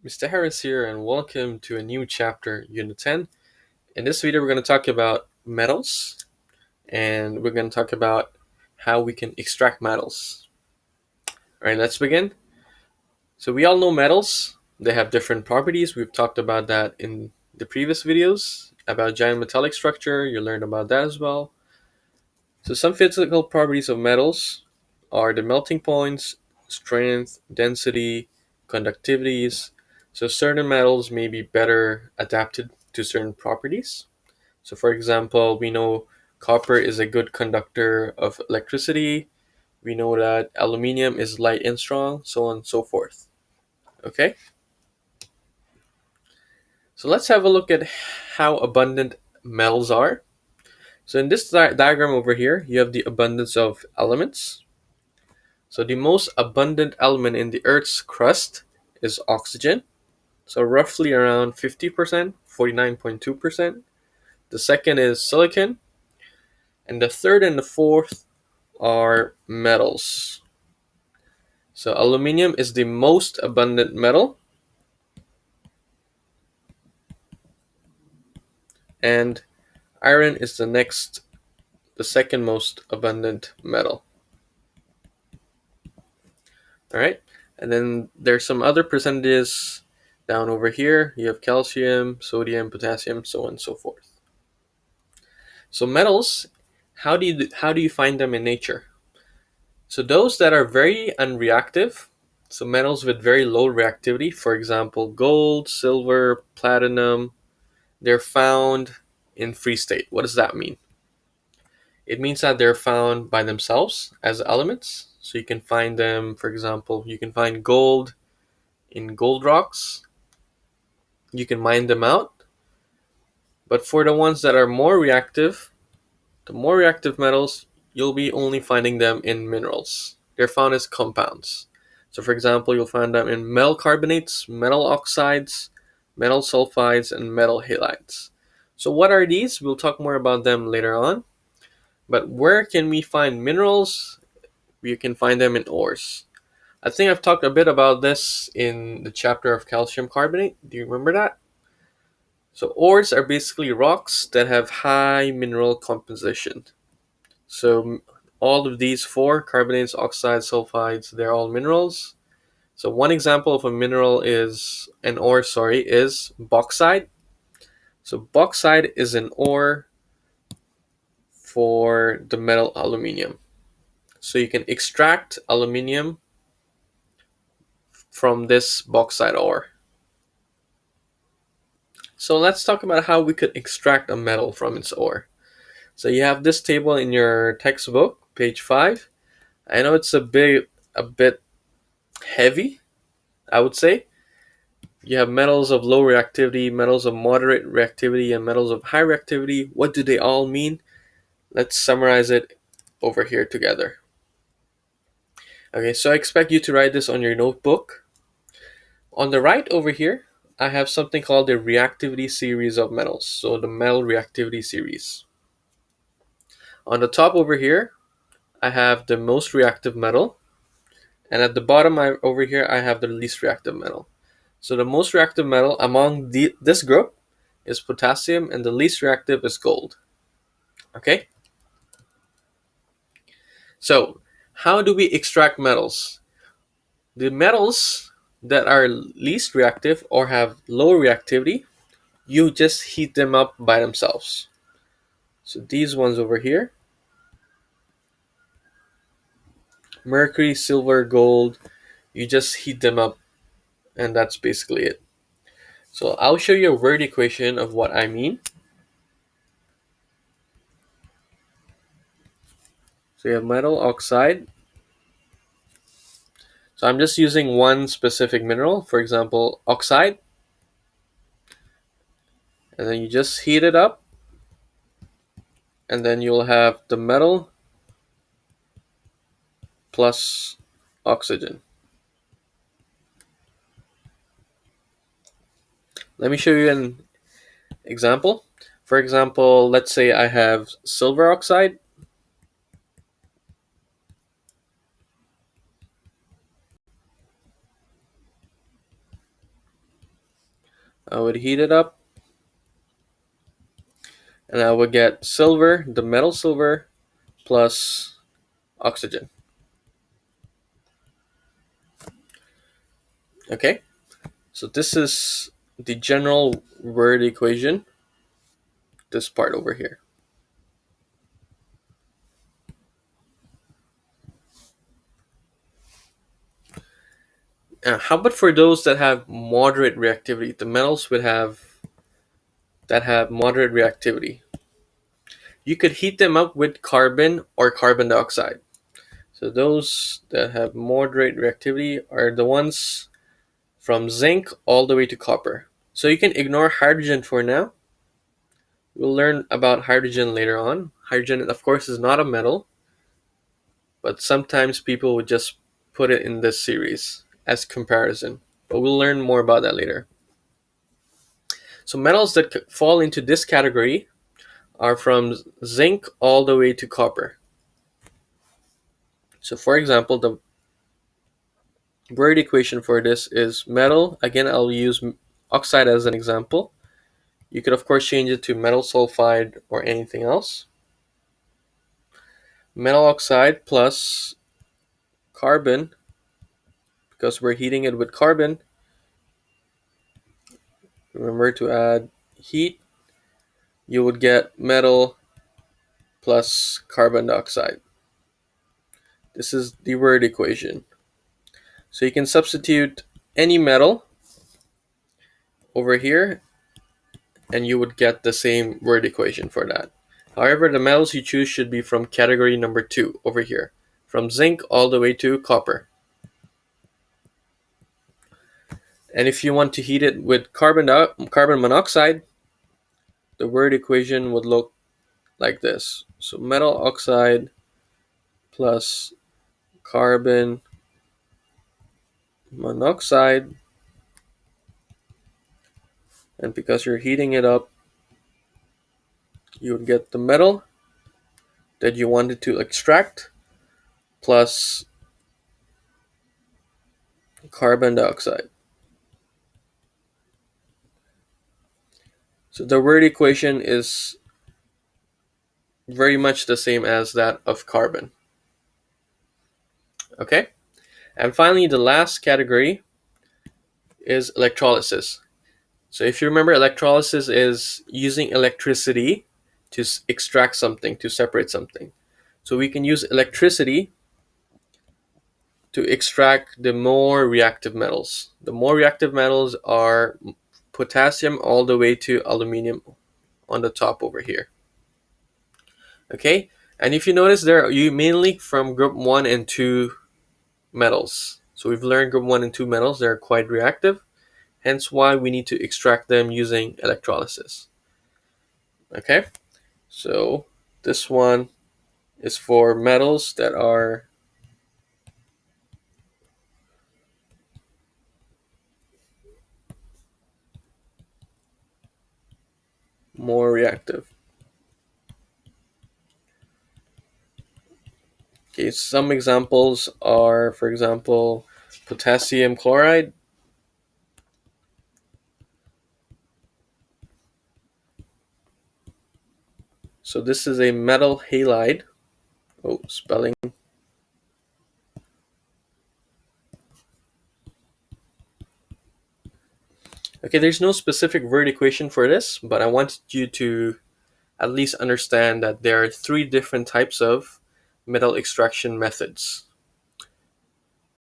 Mr. Harris here, and welcome to a new chapter, Unit 10. In this video, we're going to talk about metals, and we're going to talk about how we can extract metals. Alright, let's begin. So we all know metals. They have different properties. We've talked about that in the previous videos. About giant metallic structure, you learned about that as well. So some physical properties of metals are the melting points, strength, density, conductivities. So certain metals may be better adapted to certain properties. So for example, we know copper is a good conductor of electricity. We know that aluminium is light and strong, so on and so forth. Okay? So let's have a look at how abundant metals are. So in this diagram over here, you have the abundance of elements. So the most abundant element in the Earth's crust is oxygen. So roughly around 50%, 49.2%. The second is silicon. And the third and the fourth are metals. So aluminum is the most abundant metal. And iron is the second most abundant metal. All right. And then there's some other percentages down over here. You have calcium, sodium, potassium, so on and so forth. So metals, how do you find them in nature? So those that are very unreactive, so metals with very low reactivity, for example, gold, silver, platinum, they're found in free state. What does that mean? It means that they're found by themselves as elements. So you can find them, for example, you can find gold in gold rocks. You can mine them out. But for the ones that are more reactive, the more reactive metals, you'll be only finding them in minerals. They're found as compounds. So for example, you'll find them in metal carbonates, metal oxides, metal sulfides, and metal halides. So what are these? We'll talk more about them later on. But where can we find minerals? You can find them in ores. I think I've talked a bit about this in the chapter of calcium carbonate. Do you remember that? So ores are basically rocks that have high mineral composition. So all of these four, carbonates, oxides, sulfides, they're all minerals. So one example of a mineral is is bauxite. So bauxite is an ore for the metal aluminium. So you can extract aluminium from this bauxite ore. So let's talk about how we could extract a metal from its ore. So you have this table in your textbook, page 5. I know it's a bit heavy, I would say. You have metals of low reactivity, metals of moderate reactivity, and metals of high reactivity. What do they all mean? Let's summarize it over here together. Okay, so I expect you to write this on your notebook. On the right over here, I have something called the reactivity series of metals. So the metal reactivity series. On the top over here, I have the most reactive metal. And at the bottom over here, I have the least reactive metal. So the most reactive metal among this group is potassium, and the least reactive is gold. Okay? So how do we extract metals? The metals that are least reactive or have low reactivity, you just heat them up by themselves. So these ones over here, mercury, silver, gold, you just heat them up, and that's basically it. So I'll show you a word equation of what I mean. So you have metal oxide. So I'm just using one specific mineral, for example, oxide. And then you just heat it up. And then you'll have the metal plus oxygen. Let me show you an example. For example, let's say I have silver oxide. I would heat it up, and I would get silver, the metal silver, plus oxygen. Okay, so this is the general word equation, this part over here. How about for those that have moderate reactivity? The metals would have that have moderate reactivity. You could heat them up with carbon or carbon dioxide. So those that have moderate reactivity are the ones from zinc all the way to copper. So you can ignore hydrogen for now. We'll learn about hydrogen later on. Hydrogen, of course, is not a metal, but sometimes people would just put it in this series as comparison. But we'll learn more about that later. So metals that fall into this category are from zinc all the way to copper. So for example, the word equation for this is metal. Again, I'll use oxide as an example. You could of course change it to metal sulfide or anything else. Metal oxide plus carbon, because we're heating it with carbon. Remember to add heat. You would get metal plus carbon dioxide. This is the word equation. So you can substitute any metal over here and you would get the same word equation for that. However, the metals you choose should be from category number 2 over here, from zinc all the way to copper. And if you want to heat it with carbon monoxide, the word equation would look like this. So metal oxide plus carbon monoxide, and because you're heating it up, you would get the metal that you wanted to extract plus carbon dioxide. So the word equation is very much the same as that of carbon. Okay? And finally, the last category is electrolysis. So if you remember, electrolysis is using electricity to extract something, to separate something. So we can use electricity to extract the more reactive metals. The more reactive metals are potassium all the way to aluminum on the top over here. Okay, and if you notice, there you mainly from group 1 and 2 metals. So we've learned group 1 and 2 metals, they're quite reactive, hence why we need to extract them using electrolysis. Okay, so this one is for metals that are more reactive. Okay, some examples are, for example, potassium chloride. So this is a metal halide. Oh, spelling. Okay, there's no specific word equation for this, but I wanted you to at least understand that there are 3 different types of metal extraction methods.